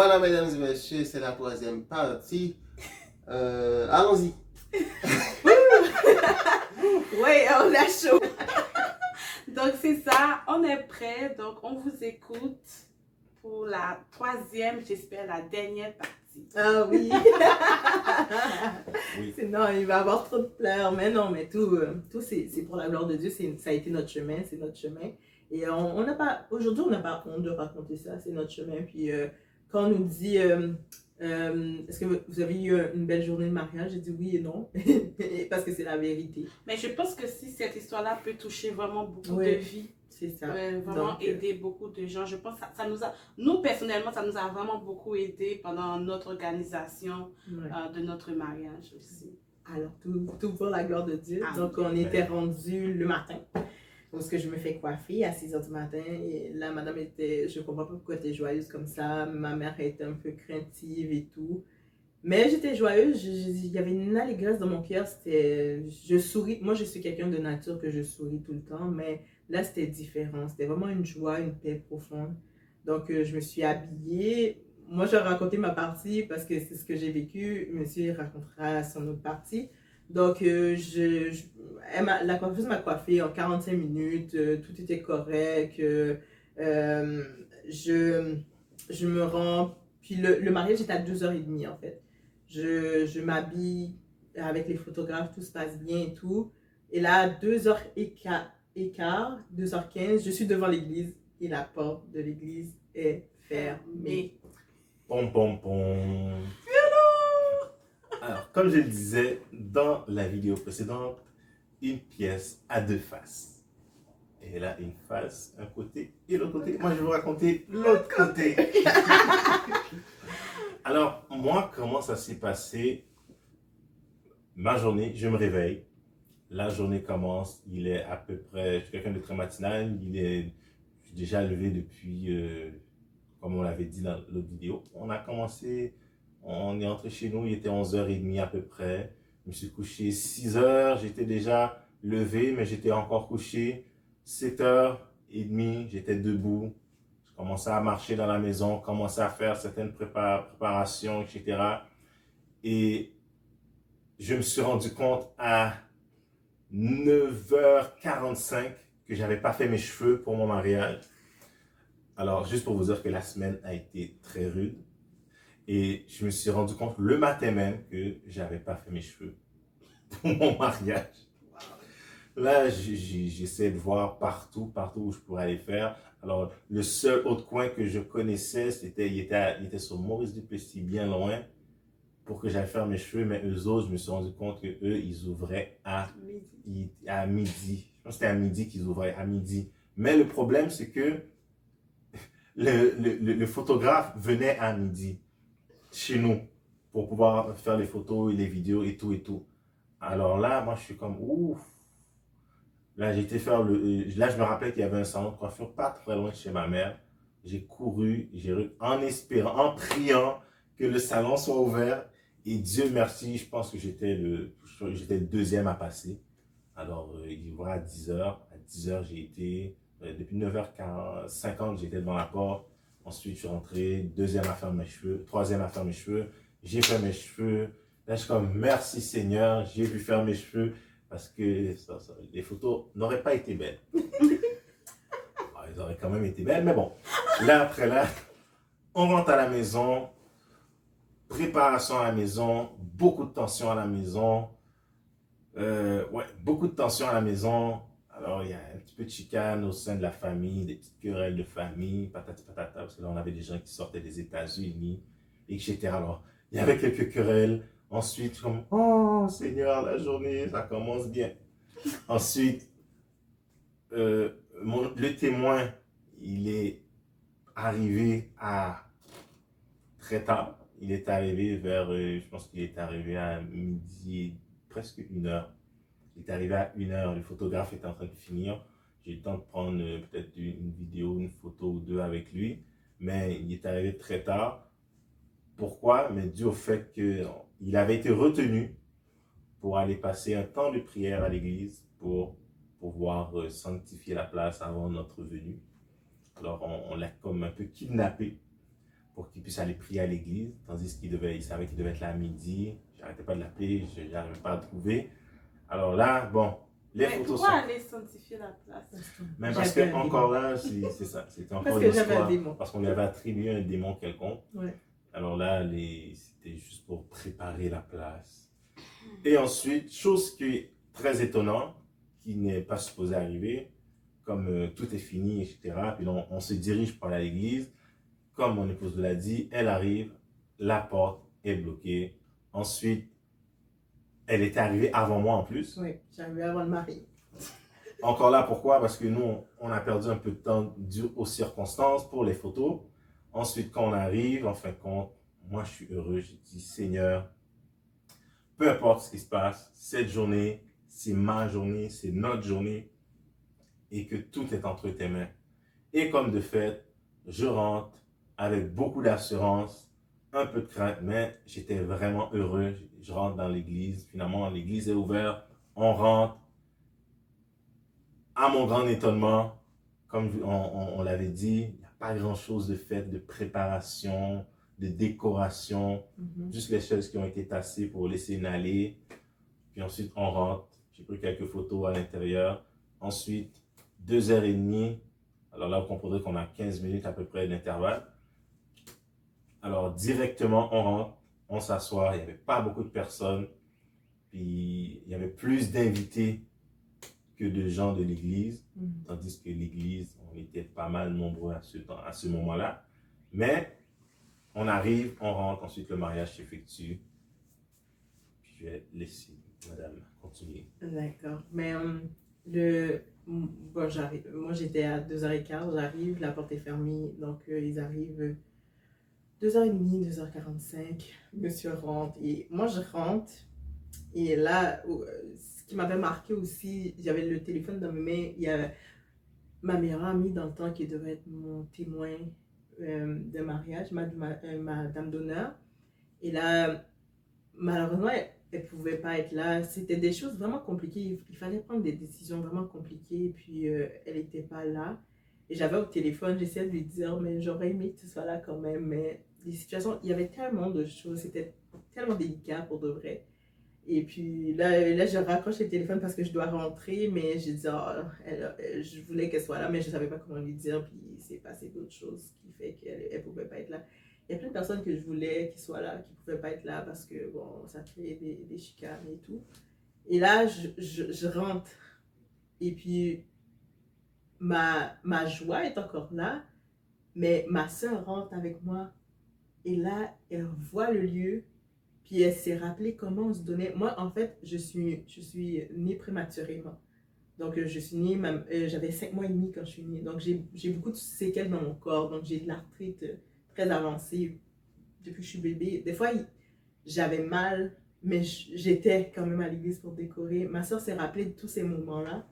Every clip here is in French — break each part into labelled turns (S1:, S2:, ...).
S1: Voilà, mesdames et messieurs, c'est la troisième partie. Allons-y.
S2: Oui, on a chaud. Donc, c'est ça, on est prêt. Donc, on vous écoute pour la troisième, j'espère, la dernière partie.
S3: Ah oui.
S1: Oui.
S3: Sinon, il va avoir trop de pleurs. Mais non, mais tout c'est pour la gloire de Dieu. Ça a été notre chemin, c'est notre chemin. Et on n'a pas, aujourd'hui, on n'a pas honte de raconter ça, c'est notre chemin. Puis quand on nous dit, est-ce que vous avez eu une belle journée de mariage? J'ai dit oui et non, parce que c'est la vérité.
S2: Mais je pense que si cette histoire-là peut toucher vraiment beaucoup
S3: Oui.
S2: de vies,
S3: C'est ça.
S2: vraiment
S3: Donc,
S2: aider beaucoup de gens. Je pense que ça nous a, nous personnellement, ça nous a vraiment beaucoup aidé pendant notre organisation
S3: ouais.
S2: de notre mariage aussi.
S3: Alors, tout pour la gloire de Dieu.
S2: Ah,
S3: donc, on était rendu le matin. Parce que je me fais coiffer à 6 h du matin. Et la madame était, je comprends pas pourquoi tu es joyeuse comme ça. Ma mère était un peu craintive et tout. Mais j'étais joyeuse. Il y avait une allégresse dans mon cœur. Je souris. Moi, je suis quelqu'un de nature que je souris tout le temps. Mais là, c'était différent. C'était vraiment une joie, une paix profonde. Donc, je me suis habillée. Moi, je vais raconter ma partie parce que c'est ce que j'ai vécu. Monsieur racontera son autre partie. Donc, la coiffeuse m'a coiffée en 45 minutes. Tout était correct. Je me rends. Puis le mariage est à 2 h 30 en fait. Je m'habille avec les photographes, tout se passe bien et tout. Et là, 2 h 15, 2 h 15, je suis devant l'église et la porte de l'église est fermée.
S1: Pom, pom, pom. Alors, comme je le disais dans la vidéo précédente, une pièce a deux faces. Et elle a une face, un côté et l'autre côté. Moi, je vais vous raconter l'autre côté. Alors, moi, comment ça s'est passé? Ma journée, je me réveille. La journée commence. Il est à peu près, je suis quelqu'un de très matinal. Je suis déjà levé depuis, comme on l'avait dit dans l'autre vidéo. On est entré chez nous, il était 11 h 30 à peu près. Je me suis couché 6 h, j'étais déjà levé, mais j'étais encore couché. 7 h 30, j'étais debout. Je commençais à marcher dans la maison, commençais à faire certaines préparations, etc. Et je me suis rendu compte à 9 h 45 que j'avais pas fait mes cheveux pour mon mariage. Alors, juste pour vous dire que la semaine a été très rude. Et je me suis rendu compte le matin même que j'avais pas fait mes cheveux pour mon mariage. Là, j'essaie de voir partout où je pourrais aller faire. Alors, le seul autre coin que je connaissais, il était sur Maurice Duplessis, bien loin, pour que j'aille faire mes cheveux. Mais eux autres, je me suis rendu compte que eux, ils ouvraient à midi. Je pense que c'était à midi qu'ils ouvraient, à midi. Mais le problème, c'est que le photographe venait à midi chez nous pour pouvoir faire les photos et les vidéos et tout et tout. Alors là, moi, je suis comme ouf. Là, j'ai été faire là, je me rappelle qu'il y avait un salon de coiffure pas très loin de chez ma mère. J'ai couru, en espérant, en priant que le salon soit ouvert. Et Dieu merci, je pense que j'étais le deuxième à passer. Alors, il ouvrait à 10 h. À 10 h, j'ai été, depuis 9 h 50, j'étais devant la porte. Ensuite, je suis rentré, deuxième à faire mes cheveux, troisième à faire mes cheveux. J'ai fait mes cheveux. Là, je suis comme, merci Seigneur, j'ai pu faire mes cheveux parce que les photos n'auraient pas été belles. Elles auraient quand même été belles, mais bon. Là, après là, on rentre à la maison, préparation à la maison, beaucoup de tension à la maison. Beaucoup de tension à la maison. Alors, il y a un petit peu de chicane au sein de la famille, des petites querelles de famille, patati patata, parce que là, on avait des gens qui sortaient des États-Unis, etc. Alors, il y avait quelques querelles. Ensuite, comme, oh Seigneur, la journée, ça commence bien. Ensuite, le témoin, il est arrivé très tard. Il est arrivé vers, je pense qu'il est arrivé à midi, presque 1 h. Il est arrivé à 1 h, le photographe était en train de finir. J'ai eu le temps de prendre peut-être une vidéo, une photo ou deux avec lui. Mais il est arrivé très tard. Pourquoi? Mais dû au fait qu'il avait été retenu pour aller passer un temps de prière à l'église pour pouvoir sanctifier la place avant notre venue. Alors on l'a comme un peu kidnappé pour qu'il puisse aller prier à l'église, tandis il savait qu'il devait être là à midi. J'arrêtais pas de l'appeler, je n'arrivais pas à le trouver. Alors là, bon, les
S2: Mais
S1: photos
S2: pourquoi
S1: sont...
S2: aller sanctifier la place?
S1: Mais parce
S3: J'avais
S1: que
S3: un
S1: encore là, c'est ça, c'était encore
S3: Parce
S1: une
S3: que j'avais un
S1: histoire,
S3: démon.
S1: parce qu'on lui avait attribué un démon quelconque.
S3: Ouais.
S1: Alors là, c'était juste pour préparer la place. Et ensuite, chose qui est très étonnante, qui n'est pas supposée arriver, comme tout est fini, etc. Puis là, on se dirige pour aller à l'église. Comme mon épouse l'a dit, elle arrive, la porte est bloquée. Ensuite, elle était arrivée avant moi en plus.
S3: Oui, j'arrivais avant le mari.
S1: Encore là, pourquoi? Parce que nous, on a perdu un peu de temps dû aux circonstances pour les photos. Ensuite, quand on arrive, en fin de compte, moi, je suis heureux. J'ai dit, Seigneur, peu importe ce qui se passe, cette journée, c'est ma journée, c'est notre journée, et que tout est entre tes mains. Et comme de fait, je rentre avec beaucoup d'assurance, un peu de crainte, mais j'étais vraiment heureux. Je rentre dans l'église, finalement, l'église est ouverte, on rentre. À mon grand étonnement, comme on l'avait dit, il n'y a pas grand-chose de fait, de préparation, de décoration, juste les chaises qui ont été tassées pour laisser inhaler. Puis ensuite, on rentre. J'ai pris quelques photos à l'intérieur. Ensuite, 2h30. Alors là, vous comprendrez qu'on a 15 minutes à peu près d'intervalle. Alors, directement, on rentre, on s'assoit. Il n'y avait pas beaucoup de personnes. Puis, il y avait plus d'invités que de gens de l'église. Tandis que l'église, on était pas mal nombreux à ce moment-là. Mais, on arrive, on rentre, ensuite le mariage s'effectue. Puis, je vais laisser madame continuer.
S3: D'accord. Mais bon, j'arrive. Moi, j'étais à 2h15, j'arrive, la porte est fermée. Donc, ils arrivent 2h30, 2h45. Monsieur rentre. Et moi, je rentre. Et là, ce qui m'avait marqué aussi, j'avais le téléphone dans mes mains. Il y a ma meilleure amie dans le temps qui devait être mon témoin de mariage, ma dame d'honneur. Et là, malheureusement, elle ne pouvait pas être là. C'était des choses vraiment compliquées. Il fallait prendre des décisions vraiment compliquées. Et puis, elle n'était pas là. Et j'avais au téléphone, j'essayais de lui dire, mais j'aurais aimé que tu sois là quand même. Mais les situations, il y avait tellement de choses. C'était tellement délicat pour de vrai. Et puis là, je raccroche le téléphone parce que je dois rentrer. Mais j'ai dit, je voulais qu'elle soit là, mais je ne savais pas comment lui dire. Puis, il s'est passé d'autres choses qui fait qu'elle ne pouvait pas être là. Il y a plein de personnes que je voulais qu'ils soient là, qui ne pouvaient pas être là parce que, bon, ça créait des chicanes et tout. Et là, je rentre. Et puis, ma joie est encore là, mais ma soeur rentre avec moi. Et là, elle voit le lieu, puis elle s'est rappelée comment on se donnait. Moi, en fait, je suis née prématurément. Donc, je suis née, j'avais 5 mois et demi quand je suis née. Donc, j'ai beaucoup de séquelles dans mon corps. Donc, j'ai de l'arthrite très avancée depuis que je suis bébé. Des fois, j'avais mal, mais j'étais quand même à l'église pour décorer. Ma soeur s'est rappelée de tous ces moments-là.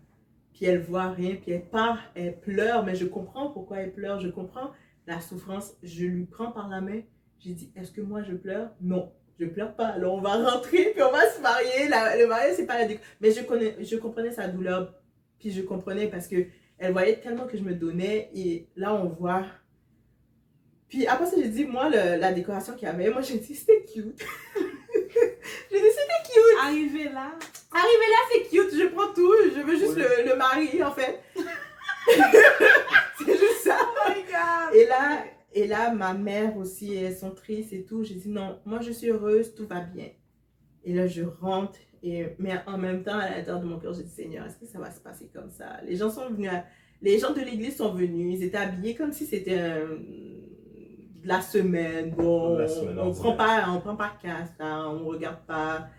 S3: Puis elle voit rien, puis elle part, elle pleure, mais je comprends pourquoi elle pleure. Je comprends la souffrance. Je lui prends par la main. J'ai dit, est-ce que moi je pleure? Non, je pleure pas. Alors on va rentrer, puis on va se marier. Le mariage, c'est pas la déco. Mais je comprenais sa douleur. Puis je comprenais parce que elle voyait tellement que je me donnais. Et là, on voit. Puis après ça, j'ai dit, moi, la décoration qu'il y avait, moi, j'ai dit, c'était cute. J'ai dit, c'était cute.
S2: Arrivé là,
S3: C'est cute. Je prends tout. Je veux juste le mari, en fait. C'est juste ça.
S2: oh my god.
S3: Et là, ma mère aussi, elles sont tristes et tout. J'ai dit, non, moi, je suis heureuse, tout va bien. Et là, je rentre. Mais en même temps, à l'intérieur de mon cœur, j'ai dit, Seigneur, est-ce que ça va se passer comme ça? Les gens sont venus, les gens de l'église sont venus. Ils étaient habillés comme si c'était de la semaine. Bon, on prend pas casse, là, on regarde pas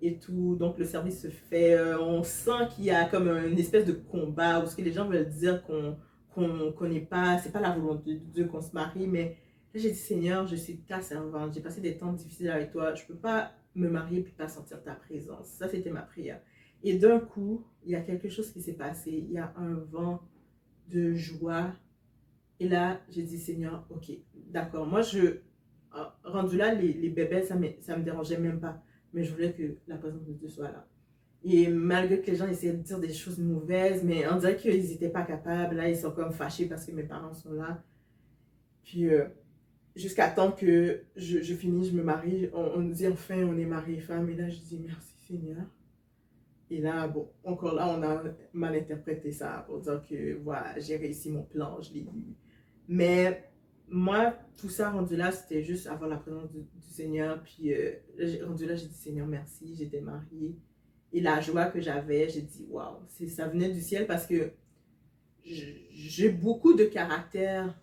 S3: et tout. Donc, le service se fait. On sent qu'il y a comme une espèce de combat où ce que les gens veulent dire qu'on n'est pas, c'est pas la volonté de Dieu qu'on se marie. Mais là, j'ai dit, Seigneur, je suis ta servante. J'ai passé des temps difficiles avec toi. Je peux pas me marier puis pas sentir ta présence. Ça, c'était ma prière. Et d'un coup, il y a quelque chose qui s'est passé. Il y a un vent de joie. Et là, j'ai dit, Seigneur, ok, d'accord. Moi, rendu là, les bébés, ça me dérangeait même pas. Mais je voulais que la présence de Dieu soit là. Et malgré que les gens essayaient de dire des choses mauvaises, mais on dirait qu'ils n'étaient pas capables. Là, ils sont comme fâchés parce que mes parents sont là. Puis, jusqu'à temps que je finis, je me marie. On dit enfin, on est marié et femme. Et là, je dis merci Seigneur. Et là, bon, encore là, on a mal interprété ça pour dire que voilà, j'ai réussi mon plan, je l'ai eu. Mais moi, tout ça rendu là, c'était juste avoir la présence du Seigneur. Puis rendu là, j'ai dit Seigneur, merci, j'étais mariée. Et la joie que j'avais, j'ai dit waouh, ça venait du ciel parce que j'ai beaucoup de caractère.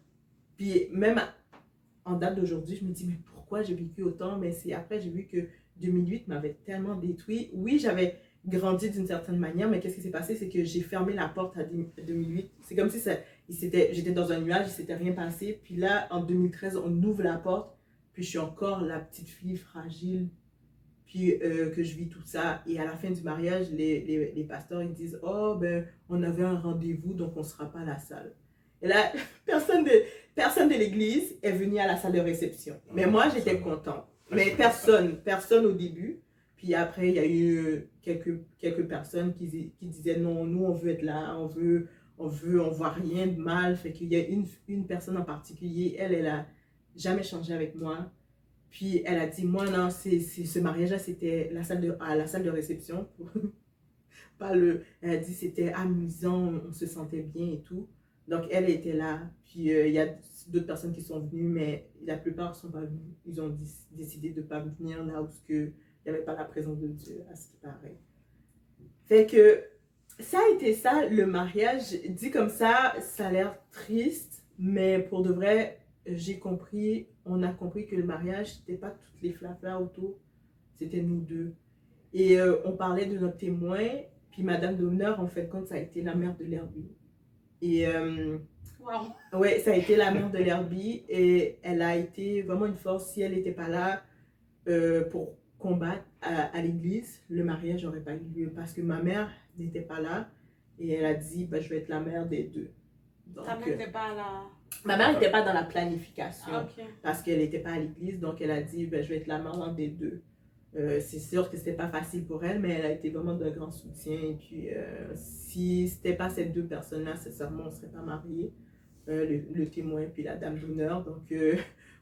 S3: Puis même en date d'aujourd'hui, je me dis mais pourquoi j'ai vécu autant? Mais c'est après, j'ai vu que 2008 m'avait tellement détruit. Oui, j'avais grandi d'une certaine manière, mais qu'est-ce qui s'est passé? C'est que j'ai fermé la porte à 2008. C'est comme si j'étais dans un nuage, il ne s'était rien passé. Puis là, en 2013, on ouvre la porte, puis je suis encore la petite fille fragile, puis que je vis tout ça. Et à la fin du mariage, les pasteurs, ils disent « Oh, ben, on avait un rendez-vous, donc on ne sera pas à la salle. » Et là, personne de l'église est venu à la salle de réception. Mais moi, j'étais contente. Mais personne au début. Puis après, il y a eu quelques personnes qui disaient non, nous, on veut être là, on voit rien de mal. Fait qu'il y a une personne en particulier, elle a jamais changé avec moi. Puis elle a dit, moi, non, ce mariage-là, c'était à la salle de réception. Elle a dit, c'était amusant, on se sentait bien et tout. Donc, elle était là. Puis, il y a d'autres personnes qui sont venues, mais la plupart ne sont pas venues. Ils ont décidé de ne pas venir là où il n'y avait pas la présence de Dieu, à ce qui paraît. Fait que, ça a été ça, le mariage. Dit comme ça a l'air triste, mais pour de vrai, on a compris que le mariage, c'était pas toutes les flaflas autour, c'était nous deux. Et on parlait de notre témoin, puis Madame d'honneur, en fait, compte, ça a été la mère de l'Herbie. Et
S2: wow.
S3: Ouais, ça a été la mère de l'Herbie et elle a été vraiment une force. Si elle n'était pas là pour combattre à l'église, le mariage n'aurait pas eu lieu parce que ma mère n'était pas là et elle a dit bah, je vais être la mère des deux.
S2: Donc, ta mère n'était pas là.
S3: Ma mère n'était pas dans la planification
S2: parce
S3: qu'elle n'était pas à l'église, donc elle a dit bah, je vais être la maman des deux. C'est sûr que c'était pas facile pour elle, mais elle a été vraiment d'un grand soutien. Et puis, si c'était pas ces deux personnes-là, sincèrement, on ne serait pas mariés, le témoin puis la dame d'honneur. Donc,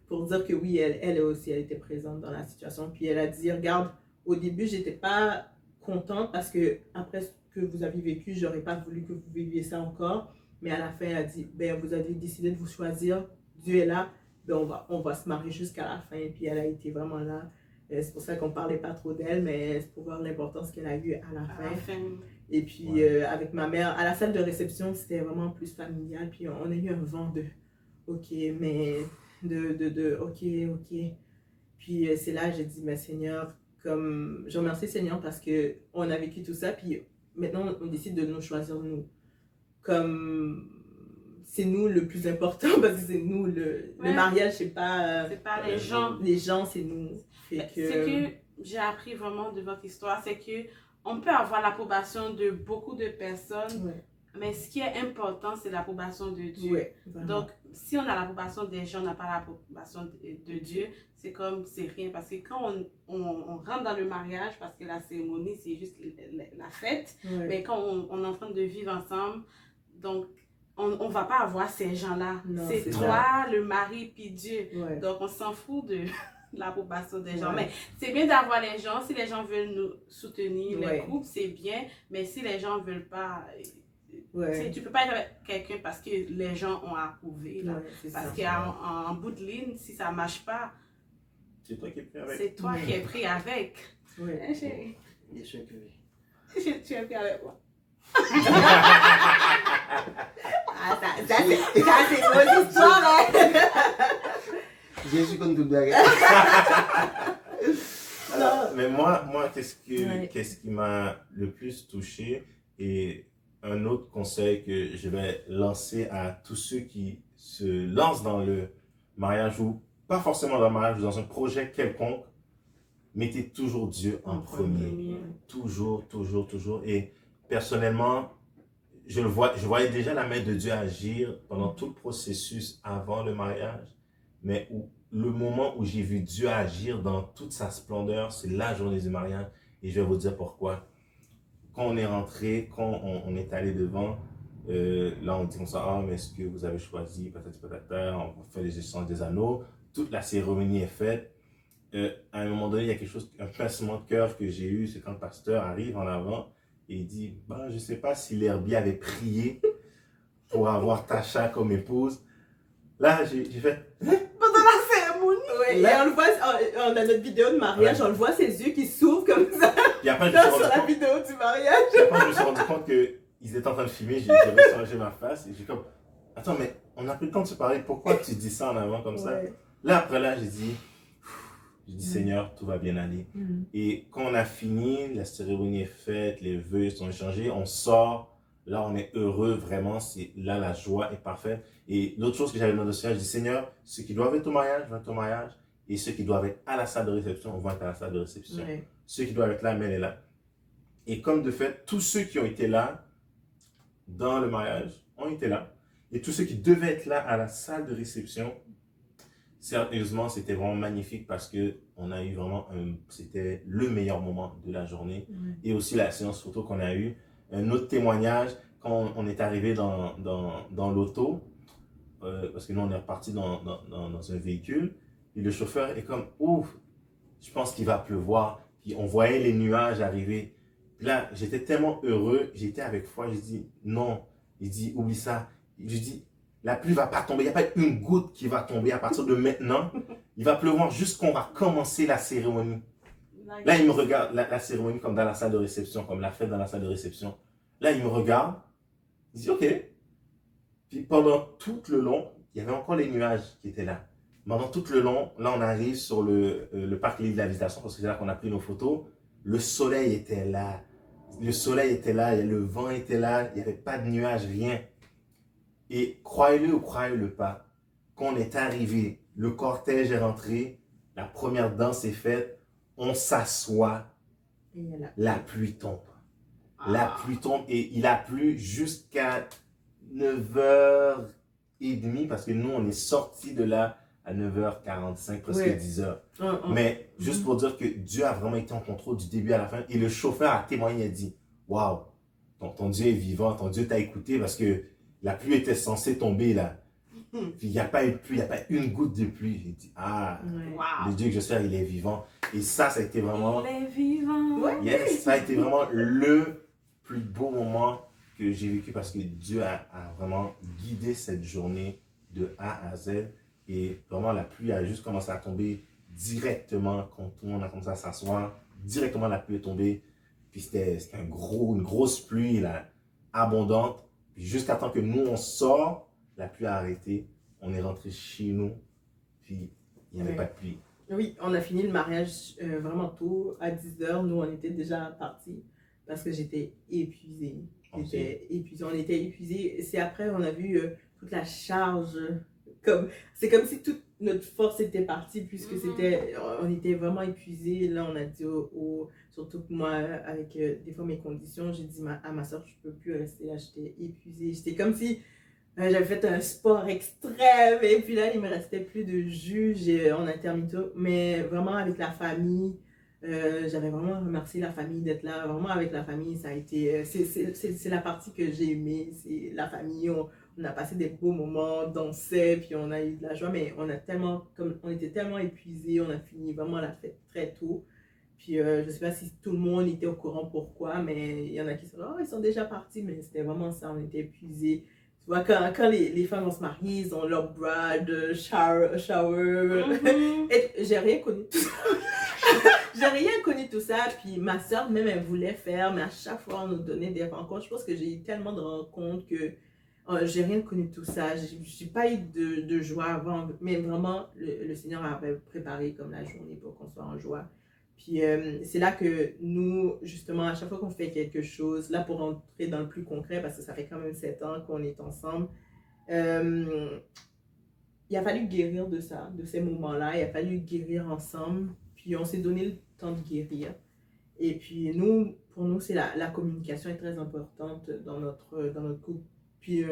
S3: pour dire que oui, elle aussi, elle était présente dans la situation. Puis elle a dit, regarde, au début, j'étais pas contente parce que après ce que vous avez vécu, j'aurais pas voulu que vous viviez ça encore. Mais à la fin, elle a dit, ben, vous avez décidé de vous choisir, Dieu est là, ben, on va se marier jusqu'à la fin. Et puis, elle a été vraiment là. C'est pour ça qu'on ne parlait pas trop d'elle, mais c'est pour voir l'importance qu'elle a eue à la fin. Et puis, avec ma mère, à la salle de réception, c'était vraiment plus familial. Puis, on a eu un vent de « OK, mais… » OK. Puis, c'est là j'ai dit « Mais Seigneur, comme… » Je remercie Seigneur parce qu'on a vécu tout ça. Puis, maintenant, on décide de nous choisir nous. Comme… C'est nous le plus important parce que c'est nous, le mariage, c'est pas
S2: les gens.
S3: Les gens, c'est nous.
S2: C'est que j'ai appris vraiment de votre histoire, c'est que on peut avoir l'approbation de beaucoup de personnes, mais ce qui est important, c'est l'approbation de Dieu. Donc, si on a l'approbation des gens, on n'a pas l'approbation de Dieu, c'est rien. Parce que quand on rentre dans le mariage, parce que la cérémonie, c'est juste la fête, mais quand on est en train de vivre ensemble, donc, on ne va pas avoir ces gens-là. C'est toi, le mari, puis Dieu. Donc, on s'en fout de l'approbation des gens. Mais c'est bien d'avoir les gens. Si les gens veulent nous soutenir, les groupes, c'est bien. Mais si les gens ne veulent pas... Tu ne peux pas être avec quelqu'un parce que les gens ont approuvé. Là. Parce qu'en bout de ligne, si ça ne marche pas,
S1: c'est toi qui es pris avec.
S2: C'est toi qui es pris avec.
S4: Bien sûr que oui.
S2: Tu es pris avec moi.
S3: Ça c'est une bonne histoire,
S4: Je suis comme toute blague.
S1: Mais moi qu'est-ce qui m'a le plus touché et un autre conseil que je vais lancer à tous ceux qui se lancent dans le mariage ou pas forcément dans le mariage, dans un projet quelconque, mettez toujours Dieu en premier. Toujours. Et personnellement, je voyais déjà la main de Dieu agir pendant tout le processus avant le mariage, mais le moment où j'ai vu Dieu agir dans toute sa splendeur, c'est la journée du mariage. Et je vais vous dire pourquoi. Quand on est rentré, quand on est allé devant, là on dit comme ça, ah mais est-ce que vous avez choisi, patati patata, on fait les échanges des anneaux. toute la cérémonie est faite. À un moment donné, il y a un pincement de cœur que j'ai eu, c'est quand le pasteur arrive en avant et il dit, ben, je ne sais pas si l'herbier avait prié pour avoir Tasha comme épouse. Là, j'ai fait...
S2: Pendant la cérémonie.
S3: Ouais,
S1: Là-
S3: et on le voit, on a notre vidéo de mariage,
S1: Ouais.
S3: on le voit ses yeux qui s'ouvrent comme ça
S1: Puis après, je me suis
S3: sur
S1: rendu
S3: la
S1: compte-
S3: vidéo du mariage.
S1: puis après, je me suis rendu compte qu'ils étaient en train de filmer, j'avais changé ma face et j'ai comme, attends, mais on n'a plus le temps de se parler, pourquoi tu dis ça en avant comme ça?
S3: Ouais.
S1: Là, après là, j'ai dit, Seigneur, tout va bien aller. Et quand on a fini, la cérémonie est faite, les vœux sont échangés, on sort, là on est heureux, vraiment, là la joie est parfaite. Et l'autre chose que j'avais demandé au Seigneur, je dis, Seigneur, ceux qui doivent être au mariage vont être au mariage, et ceux qui doivent être à la salle de réception vont être à la salle de réception.
S3: Ouais.
S1: Ceux qui doivent être là, mais elle est là. Et comme de fait, tous ceux qui ont été là dans le mariage ont été là, et tous ceux qui devaient être là à la salle de réception, sérieusement, c'était vraiment magnifique parce que on a eu vraiment c'était le meilleur moment de la journée. Et aussi la séance photo qu'on a eue. Un autre témoignage, quand on est arrivé dans l'auto, parce que nous on est reparti dans un véhicule, et le chauffeur est comme, ouf, je pense qu'il va pleuvoir. Puis on voyait les nuages arriver. Puis là, j'étais tellement heureux, j'étais avec foi, je dis, non. Il dit, oublie ça. Je dis, la pluie va pas tomber, il n'y a pas une goutte qui va tomber à partir de maintenant. Il va pleuvoir jusqu'on va commencer la cérémonie. Là, il me regarde, la cérémonie comme dans la salle de réception, comme la fête dans la salle de réception. Là, il me regarde, il dit, ok. Puis pendant tout le long, il y avait encore les nuages qui étaient là. Pendant tout le long, là, on arrive sur le parc de la Visitation, parce que c'est là qu'on a pris nos photos. Le soleil était là. Le soleil était là, le vent était là, il n'y avait pas de nuages, rien. Et croyez-le ou croyez-le pas, quand on est arrivé, le cortège est rentré, la première danse est faite, on s'assoit, la pluie tombe. La pluie tombe et il a plu jusqu'à 9h30 parce que nous, on est sortis de là à 9h45, presque 10h. Mais juste pour dire que Dieu a vraiment été en contrôle du début à la fin et le chauffeur a témoigné, il a dit, waouh, ton Dieu est vivant, ton Dieu t'a écouté parce que la pluie était censée tomber là. Puis il n'y a pas eu de pluie, il n'y a pas une goutte de pluie. J'ai dit, le Dieu que je sers, il est vivant. Et ça a été vraiment...
S2: Il est vivant.
S1: Yes, ça a été vraiment le plus beau moment que j'ai vécu parce que Dieu a vraiment guidé cette journée de A à Z. Et vraiment, la pluie a juste commencé à tomber directement quand tout le monde a commencé à s'asseoir. Directement, la pluie est tombée. Puis c'était une grosse pluie là, abondante. Puis jusqu'à temps que nous, on sort, la pluie a arrêté. On est rentré chez nous. Puis il n'y avait pas de pluie.
S3: Oui, on a fini le mariage vraiment tôt, à 10h. Nous, on était déjà partis parce que j'étais épuisée. On était épuisés. C'est après, on a vu toute la charge. C'est comme si toute notre force était partie puisque on était vraiment épuisés. Là, on a dit surtout que moi, avec des fois mes conditions, j'ai dit à ma soeur, je ne peux plus rester là, j'étais épuisée. J'étais comme si j'avais fait un sport extrême et puis là, il me restait plus de jus. On a terminé tout, mais vraiment avec la famille. J'avais vraiment remercié la famille d'être là. Vraiment avec la famille, ça a été... c'est la partie que j'ai aimée. C'est la famille. On a passé des beaux moments, on dansait, puis on a eu de la joie. Mais on était tellement épuisés, on a fini vraiment la fête très tôt. Puis je ne sais pas si tout le monde était au courant pourquoi, mais il y en a qui sont là, ils sont déjà partis. Mais c'était vraiment ça, on était épuisés. Tu vois, quand les femmes vont se marier, ils ont leur bride, shower. Et j'ai rien connu tout ça. J'ai rien connu tout ça, puis ma soeur même elle voulait faire, mais à chaque fois on nous donnait des rencontres. Je pense que j'ai eu tellement de rencontres que j'ai rien connu tout ça. J'ai pas eu de joie avant, mais vraiment le Seigneur avait préparé comme la journée pour qu'on soit en joie. Puis c'est là que nous, justement, à chaque fois qu'on fait quelque chose, là pour rentrer dans le plus concret, parce que ça fait quand même 7 ans qu'on est ensemble, il a fallu guérir de ça, de ces moments-là. Il a fallu guérir ensemble. Puis on s'est donné le temps de guérir. Et puis pour nous, c'est la communication est très importante dans notre couple. Puis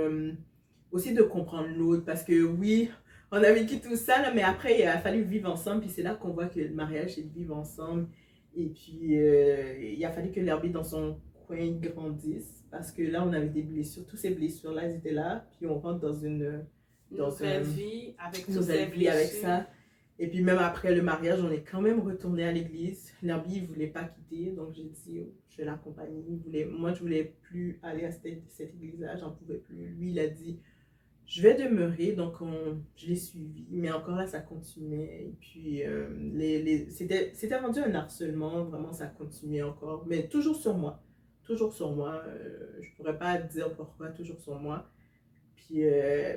S3: aussi de comprendre l'autre. Parce que oui, on a vécu tout ça, là, mais après, il a fallu vivre ensemble. Puis c'est là qu'on voit que le mariage, c'est de vivre ensemble. Et puis il a fallu que l'herbe dans son coin grandisse. Parce que là, on avait des blessures. Toutes ces blessures-là, elles étaient là. Puis on rentre dans une nouvelle vie avec
S2: toutes ces blessures.
S3: Avec ça. Et puis même après le mariage, on est quand même retourné à l'église. L'Herbie ne voulait pas quitter, donc j'ai dit, oh, je vais l'accompagner. Moi, je ne voulais plus aller à cette église-là, j'en pouvais plus. Lui, il a dit, je vais demeurer, donc je l'ai suivi. Mais encore là, ça continuait. Et puis, c'était rendu un harcèlement, vraiment, ça continuait encore. Mais toujours sur moi. Toujours sur moi. Je ne pourrais pas dire pourquoi, toujours sur moi. Puis,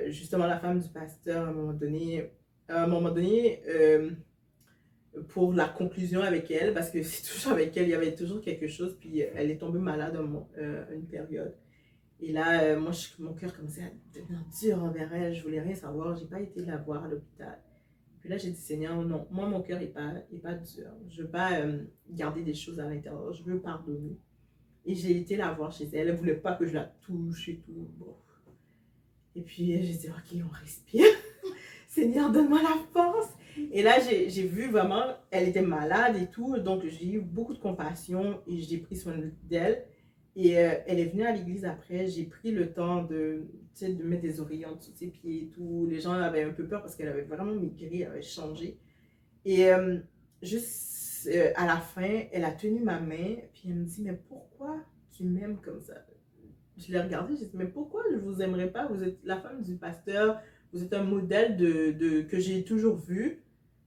S3: justement, la femme du pasteur, à un moment donné, pour la conclusion avec elle, parce que c'est toujours avec elle, il y avait toujours quelque chose, puis elle est tombée malade une période. Et là, moi, mon cœur commençait à devenir dur envers elle, je voulais rien savoir, j'ai pas été la voir à l'hôpital. Puis là, j'ai dit, Seigneur, non, moi, mon cœur est pas dur, je veux pas garder des choses à l'intérieur, je veux pardonner. Et j'ai été la voir chez elle, elle voulait pas que je la touche et tout, bon. Et puis, j'ai dit, ok, on respire. Seigneur, donne-moi la force. Et là, j'ai vu vraiment, elle était malade et tout. Donc, j'ai eu beaucoup de compassion et j'ai pris soin d'elle. Et elle est venue à l'église après. J'ai pris le temps de mettre des oreillers en dessous de ses pieds et tout. Les gens avaient un peu peur parce qu'elle avait vraiment migré, elle avait changé. Et juste à la fin, elle a tenu ma main. Puis elle me dit, mais pourquoi tu m'aimes comme ça? Je l'ai regardée, j'ai dit, mais pourquoi je ne vous aimerais pas? Vous êtes la femme du pasteur, vous êtes un modèle que j'ai toujours vu.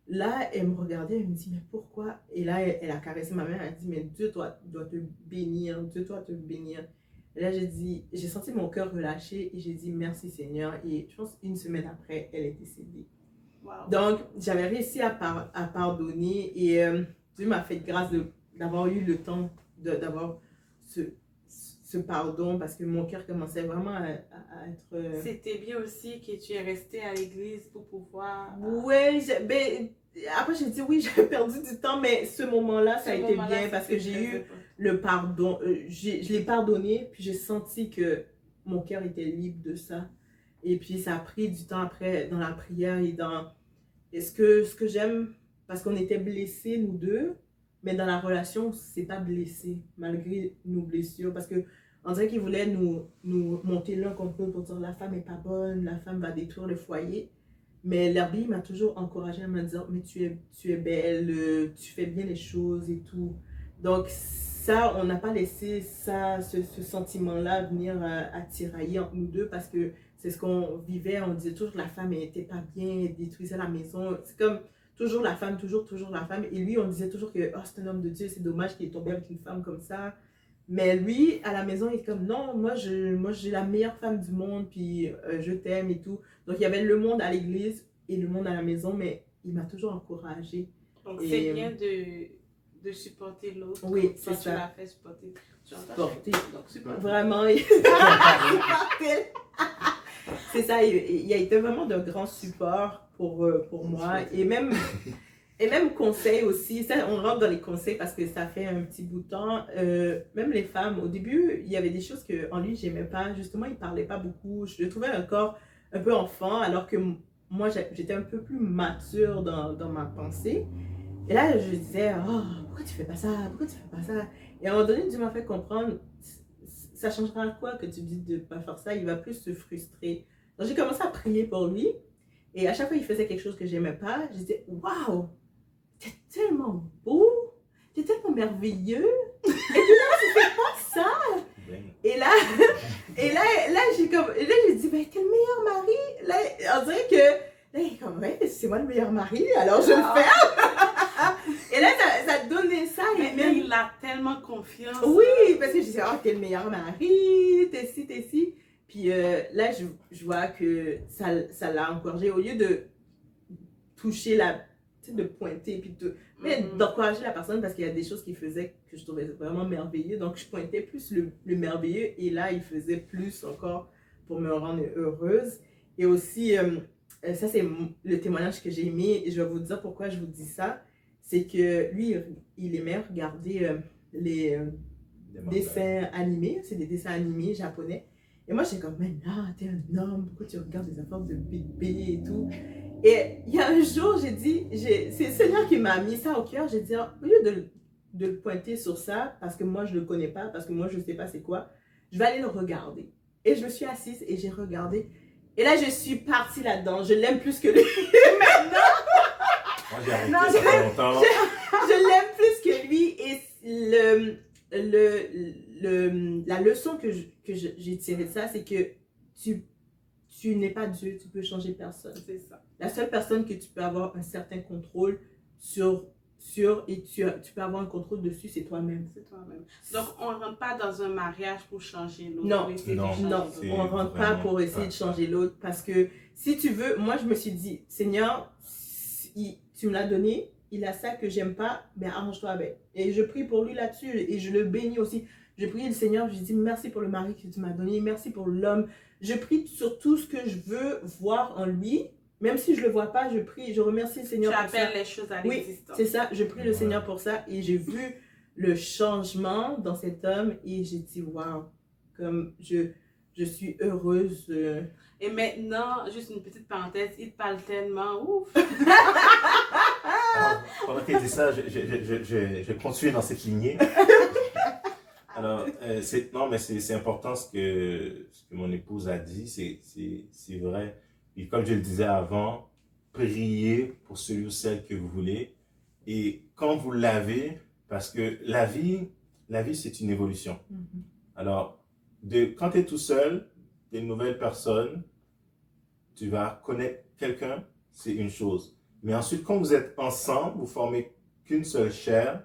S3: Là, elle me regardait, elle me dit, mais pourquoi? Et là, elle a caressé ma main, elle a dit, mais Dieu doit te bénir, Dieu doit te bénir. Et là, j'ai senti mon cœur relâcher et j'ai dit, merci Seigneur. Et je pense une semaine après, elle est décédée. Wow. Donc, j'avais réussi à pardonner et Dieu m'a fait grâce d'avoir eu le temps d'avoir ce pardon parce que mon cœur commençait vraiment à être...
S2: C'était bien aussi que tu es restée à l'église pour pouvoir...
S3: Oui, après j'ai dit oui, j'ai perdu du temps, mais ce moment-là, ça a été bien parce que j'ai eu le pardon. Je l'ai pardonné, puis j'ai senti que mon cœur était libre de ça. Et puis ça a pris du temps après dans la prière et dans... Et ce que j'aime, parce qu'on était blessés, nous deux, mais dans la relation, c'est pas blessé, malgré nos blessures. Parce que on dirait qu'il voulait nous monter l'un contre l'autre pour dire la femme est pas bonne, la femme va détruire le foyer. Mais l'Herbie m'a toujours encouragée à me dire, mais tu es belle, tu fais bien les choses et tout. Donc ça, on n'a pas laissé ce sentiment-là venir à tirailler entre nous deux parce que c'est ce qu'on vivait. On disait toujours que la femme n'était pas bien, elle détruisait la maison. C'est comme... Toujours la femme, toujours la femme. Et lui, on disait toujours que oh, c'est un homme de Dieu, c'est dommage qu'il est tombé avec une femme comme ça. Mais lui, à la maison, il est comme non, moi j'ai la meilleure femme du monde, puis je t'aime et tout. Donc il y avait le monde à l'église et le monde à la maison, mais il m'a toujours encouragée.
S2: Donc c'est bien de supporter l'autre.
S3: Oui, c'est ça.
S2: Tu l'as fait supporter.
S3: Donc, vraiment, c'est ça, il a été vraiment de grand support pour moi. Et même conseils aussi, ça, on rentre dans les conseils parce que ça fait un petit bout de temps. Même les femmes, au début, il y avait des choses qu'en lui, j'aimais pas. Justement, il parlait pas beaucoup. Je le trouvais encore un peu enfant, alors que moi, j'étais un peu plus mature dans ma pensée. Et là, je disais, oh, pourquoi tu fais pas ça? Pourquoi tu fais pas ça? Et à un moment donné, Dieu m'a fait comprendre, ça changera quoi que tu dises de ne pas faire ça? Il va plus se frustrer. Donc, j'ai commencé à prier pour lui. Et à chaque fois qu'il faisait quelque chose que je n'aimais pas, je disais, waouh, t'es tellement beau, t'es tellement merveilleux. Et puis là, tu fais pas ça. Et là, j'ai dit, ben, t'es le meilleur mari. Là, on dirait que, là, il est comme, ouais, c'est moi le meilleur mari, alors je le fais. Et là, ça donnait ça.
S2: Mais même, il a tellement confiance.
S3: Oui, parce que je disais, oh, t'es le meilleur mari, t'es ci. Puis là, je vois que ça l'a encouragé. Au lieu de toucher de pointer, puis mais d'encourager la personne parce qu'il y a des choses qu'il faisait que je trouvais vraiment merveilleux. Donc, je pointais plus le merveilleux et là, il faisait plus encore pour me rendre heureuse. Et aussi, ça, c'est le témoignage que j'ai aimé et je vais vous dire pourquoi je vous dis ça. C'est que lui, il aimait regarder les dessins animés. C'est des dessins animés japonais. Et moi, j'étais comme, mais non, t'es un homme, pourquoi tu regardes des affaires de bébé et tout? Et il y a un jour, j'ai dit, c'est le Seigneur qui m'a mis ça au cœur. J'ai dit, au lieu de le pointer sur ça, parce que moi, je ne le connais pas, parce que moi, je ne sais pas c'est quoi, je vais aller le regarder. Et je me suis assise et j'ai regardé. Et là, je suis partie là-dedans. Je l'aime plus que lui maintenant.
S1: Moi, j'ai arrêté
S3: Non,
S1: ça fait longtemps.
S3: Je l'aime plus que lui et la leçon que j'ai tirée de ça, c'est que tu n'es pas Dieu, tu peux changer personne.
S2: C'est ça.
S3: La seule personne que tu peux avoir un certain contrôle sur et tu peux avoir un contrôle dessus, c'est toi-même.
S2: C'est toi-même. Donc, on ne rentre pas dans un mariage pour changer l'autre.
S3: Non,
S2: pour essayer de
S1: non,
S2: changer
S3: non,
S2: l'autre.
S1: c'est
S3: on ne rentre pas pour essayer de changer l'autre parce que si tu veux, moi je me suis dit, Seigneur, tu me l'as donné, il a ça que j'aime pas, ben arrange-toi avec. Et je prie pour lui là-dessus et je le bénis aussi. Je prie le Seigneur, je dis merci pour le mari que tu m'as donné, merci pour l'homme. Je prie sur tout ce que je veux voir en lui. Même si je ne le vois pas, je prie, je remercie le Seigneur
S2: pour
S3: ça.
S2: Tu appelles les choses à l'existence.
S3: Oui, c'est ça, je prie le Seigneur pour ça et j'ai vu le changement dans cet homme et j'ai dit, waouh, comme je suis heureuse.
S2: Et maintenant, juste une petite parenthèse, il parle tellement, ouf.
S1: Pendant qu'il dit ça, je continue dans cette lignée. Alors, c'est important ce que mon épouse a dit, c'est vrai. Et comme je le disais avant, priez pour celui ou celle que vous voulez. Et quand vous l'avez, parce que la vie c'est une évolution. Alors, quand tu es tout seul, tu es une nouvelle personne, tu vas connaître quelqu'un, c'est une chose. Mais ensuite, quand vous êtes ensemble, vous formez qu'une seule chair,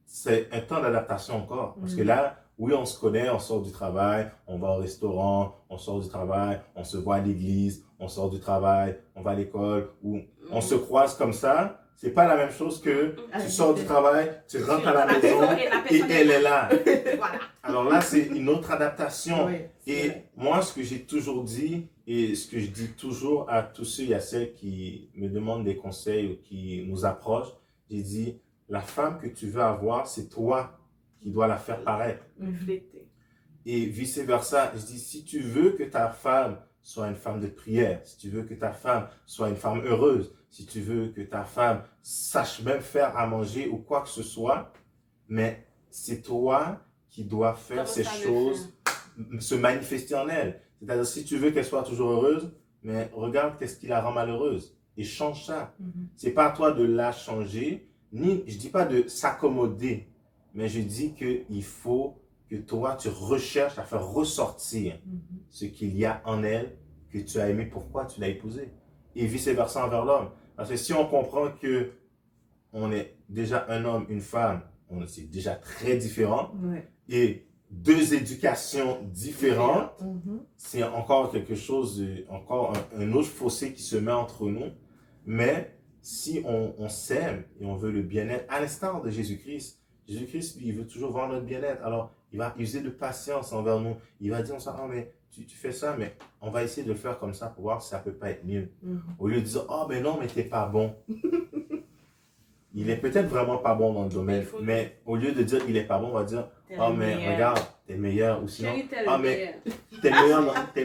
S1: c'est un temps d'adaptation encore. Parce que là, oui, on se connaît, on sort du travail, on va au restaurant, on sort du travail, on se voit à l'église, on sort du travail, on va à l'école, ou on se croise comme ça. C'est pas la même chose que tu sors du travail, tu rentres à la maison et elle est là.
S2: Voilà.
S1: Alors là, c'est une autre adaptation.
S3: Oui,
S1: Et
S3: vrai.
S1: moi, ce que j'ai toujours dit, et ce que je dis toujours à tous ceux et à celles qui me demandent des conseils ou qui nous approchent, j'ai dit, la femme que tu veux avoir, c'est toi qui dois la faire paraître.
S2: Refléter.
S1: Et vice-versa, je dis, si tu veux que ta femme soit une femme de prière, si tu veux que ta femme soit une femme heureuse, si tu veux que ta femme sache même faire à manger ou quoi que ce soit, mais c'est toi qui dois faire ces choses, se manifester en elle. C'est-à-dire, si tu veux qu'elle soit toujours heureuse, mais regarde qu'est-ce qui la rend malheureuse et change ça. C'est pas à toi de la changer, ni, je dis pas de s'accommoder, mais je dis qu'il faut que toi, tu recherches à faire ressortir ce qu'il y a en elle que tu as aimé, pourquoi tu l'as épousée. Et vice-versa envers l'homme. Parce que si on comprend que on est déjà un homme, une femme, c'est déjà très différent.
S3: Ouais.
S1: Et deux éducations différentes, c'est encore quelque chose, encore un autre fossé qui se met entre nous. Mais si on s'aime et on veut le bien-être, à l'instar de Jésus-Christ, Jésus-Christ, lui, il veut toujours voir notre bien-être. Alors, il va user de patience envers nous. Il va dire, ah, mais tu fais ça, mais on va essayer de le faire comme ça pour voir si ça peut pas être mieux. Au lieu de dire, oh, mais non, mais t'es pas bon. Il est peut-être vraiment pas bon dans le domaine, mais au lieu de dire il est pas bon, on va dire, oh, mais regarde, t'es meilleur. Ou sinon, ah, mais t'es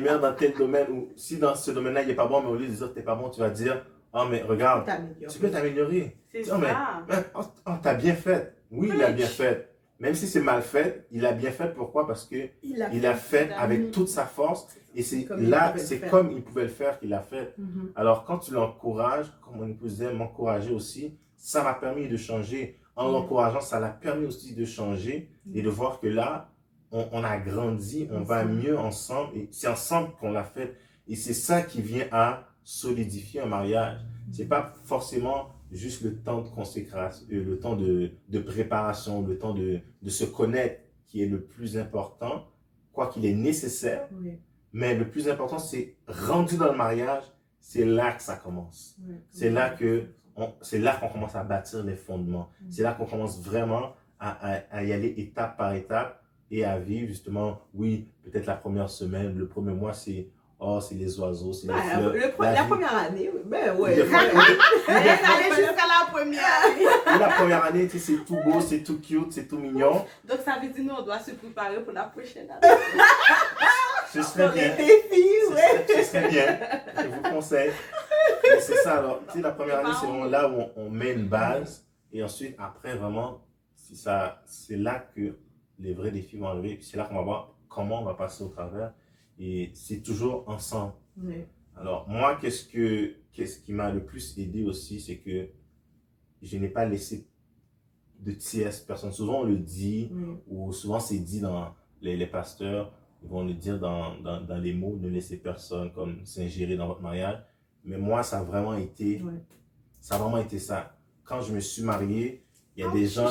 S1: meilleur dans tel domaine. Ou si dans ce domaine-là, il est pas bon, mais au lieu de dire t'es pas bon, tu vas dire, oh, mais regarde, tu peux t'améliorer.
S2: C'est
S1: oh,
S2: ça.
S1: T'as bien fait. Oui, il a bien fait. Même si c'est mal fait, il a bien fait. Pourquoi? Parce que il a fait avec toute sa force. Et c'est là, c'est comme il pouvait le faire qu'il a fait. Alors, quand tu l'encourages, comme mon épouse disait, m'encourager aussi, ça m'a permis de changer. En l'encourageant, ça l'a permis aussi de changer et de voir que là, on a grandi, on va mieux ensemble. Et c'est ensemble qu'on l'a fait. Et c'est ça qui vient à solidifier un mariage. C'est pas forcément juste le temps de consécration, le temps de préparation, le temps de se connaître qui est le plus important, quoi qu'il est nécessaire.
S3: Oui.
S1: Mais le plus important, c'est rendu dans le mariage, c'est là que ça commence. Oui. C'est là qu'on commence à bâtir les fondements. C'est là qu'on commence vraiment à y aller étape par étape et à vivre justement, oui, peut-être la première semaine, le premier mois, c'est les oiseaux, c'est les fleurs.
S3: La première année, ben ouais.
S2: Aller jusqu'à la première année.
S1: La première année, c'est tout beau, c'est tout cute, c'est tout mignon.
S2: Donc ça veut dire nous, on doit se préparer pour la prochaine année.
S1: Ce serait bien. Ce serait bien. Je vous conseille. Mais c'est ça, alors, tu sais, la première année, c'est vraiment là où on met une base. Et ensuite, après, vraiment, c'est là que les vrais défis vont arriver. Puis c'est là qu'on va voir comment on va passer au travers. Et c'est toujours ensemble.
S3: Oui.
S1: Alors, moi, qu'est-ce qui m'a le plus aidé aussi, c'est que je n'ai pas laissé de tierces personnes. Souvent, on le dit, ou souvent, c'est dit dans les pasteurs, ils vont le dire dans les mots, ne laissez personne comme s'ingérer dans votre mariage. Mais moi, ça a vraiment été ça. Quand je me suis marié, il y a des gens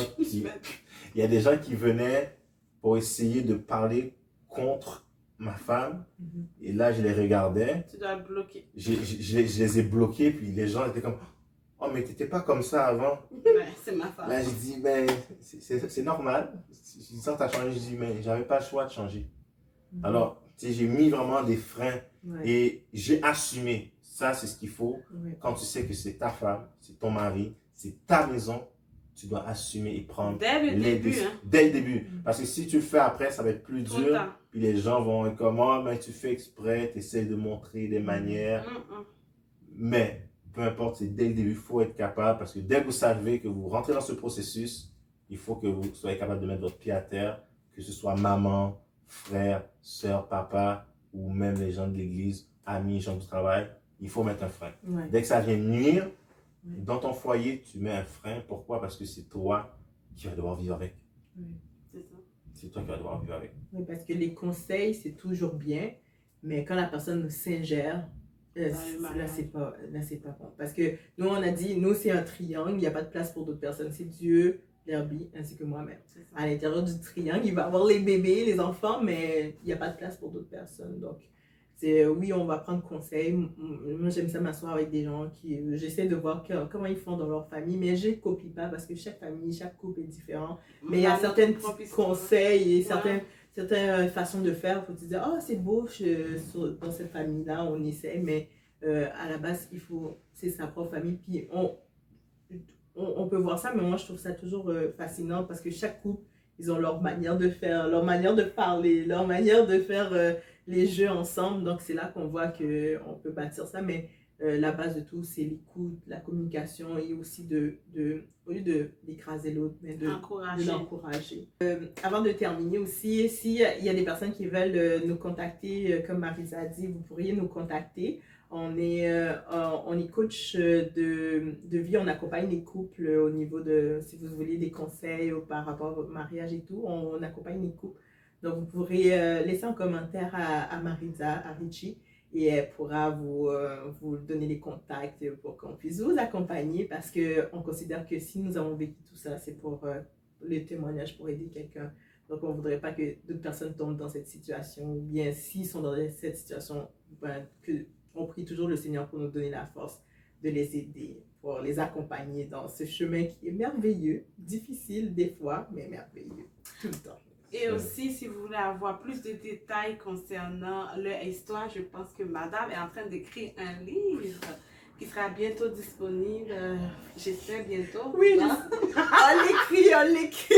S1: qui venaient pour essayer de parler contre ma femme. Et là, je les regardais.
S2: Tu dois le bloquer.
S1: Je les ai bloqués, puis les gens étaient comme, oh, mais t'étais pas comme ça avant.
S2: Ben, c'est ma femme.
S1: Là, j'ai dit, ben, c'est normal. Si ça t'a changé, je dis, mais j'avais pas le choix de changer. Alors, tu sais, j'ai mis vraiment des freins et j'ai assumé. Ça, c'est ce qu'il faut. Quand tu sais que c'est ta femme, c'est ton mari, c'est ta maison, tu dois assumer et prendre
S2: dès le début.
S1: Dès le début. Parce que si tu le fais après, ça va être plus dur. Puis les gens vont être comme, oh, ben, tu fais exprès, tu essaies de montrer des manières. Mais, peu importe, c'est dès le début, il faut être capable. Parce que dès que vous savez que vous rentrez dans ce processus, il faut que vous soyez capable de mettre votre pied à terre, que ce soit maman, frère, soeur, papa, ou même les gens de l'église, amis, gens du travail. Il faut mettre un frein. Dès que ça vient nuire, dans ton foyer, tu mets un frein. Pourquoi? Parce que c'est toi qui vas devoir vivre avec.
S2: C'est ça.
S1: C'est toi qui vas devoir vivre avec.
S3: Oui, parce que les conseils, c'est toujours bien, mais quand la personne s'ingère, là, c'est pas bon. Parce que nous, on a dit, nous, c'est un triangle, il n'y a pas de place pour d'autres personnes. C'est Dieu, l'Herbie, ainsi que moi-même. À l'intérieur du triangle, il va y avoir les bébés, les enfants, mais il n'y a pas de place pour d'autres personnes. Donc, oui, on va prendre conseil. Moi, j'aime ça m'asseoir avec des gens j'essaie de voir comment ils font dans leur famille, mais je ne copie pas parce que chaque famille, chaque couple est différent. Mais il y a certains conseils et certaines façons de faire. Il faut te dire, oh, c'est beau dans cette famille-là, on essaie, mais à la base, c'est sa propre famille. Puis on peut voir ça, mais moi, je trouve ça toujours fascinant parce que chaque couple, ils ont leur manière de faire, leur manière de parler, leur manière de faire les jeux ensemble. Donc, c'est là qu'on voit qu'on peut bâtir ça. Mais la base de tout, c'est l'écoute, la communication et aussi au lieu d'écraser l'autre, mais de l'encourager. Avant de terminer aussi, s'il y a des personnes qui veulent nous contacter, comme Marisa a dit, vous pourriez nous contacter. On est coach de vie, on accompagne les couples au niveau si vous voulez des conseils par rapport au mariage et tout, on accompagne les couples. Donc, vous pourrez laisser un commentaire à Marisa, à Richie, et elle pourra vous donner les contacts pour qu'on puisse vous accompagner parce qu'on considère que si nous avons vécu tout ça, c'est pour le témoignage, pour aider quelqu'un. Donc, on ne voudrait pas que d'autres personnes tombent dans cette situation ou bien s'ils sont dans cette situation, on prie toujours le Seigneur pour nous donner la force de les aider, pour les accompagner dans ce chemin qui est merveilleux, difficile des fois, mais merveilleux tout le temps.
S2: Et aussi, si vous voulez avoir plus de détails concernant leur histoire, je pense que Madame est en train d'écrire un livre qui sera bientôt disponible, j'espère bientôt.
S3: Oui, on l'écrit.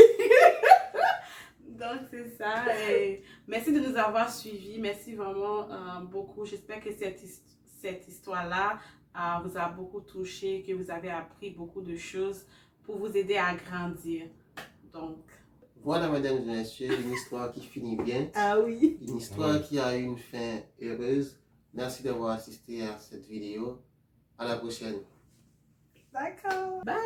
S2: Donc, c'est ça. Et merci de nous avoir suivis. Merci vraiment beaucoup. J'espère que cette histoire-là vous a beaucoup touché, que vous avez appris beaucoup de choses pour vous aider à grandir. Donc,
S4: voilà, mesdames et messieurs, une histoire qui finit bien.
S3: Ah oui.
S4: Une histoire qui a eu une fin heureuse. Merci d'avoir assisté à cette vidéo. À la prochaine.
S3: D'accord.
S2: Bye.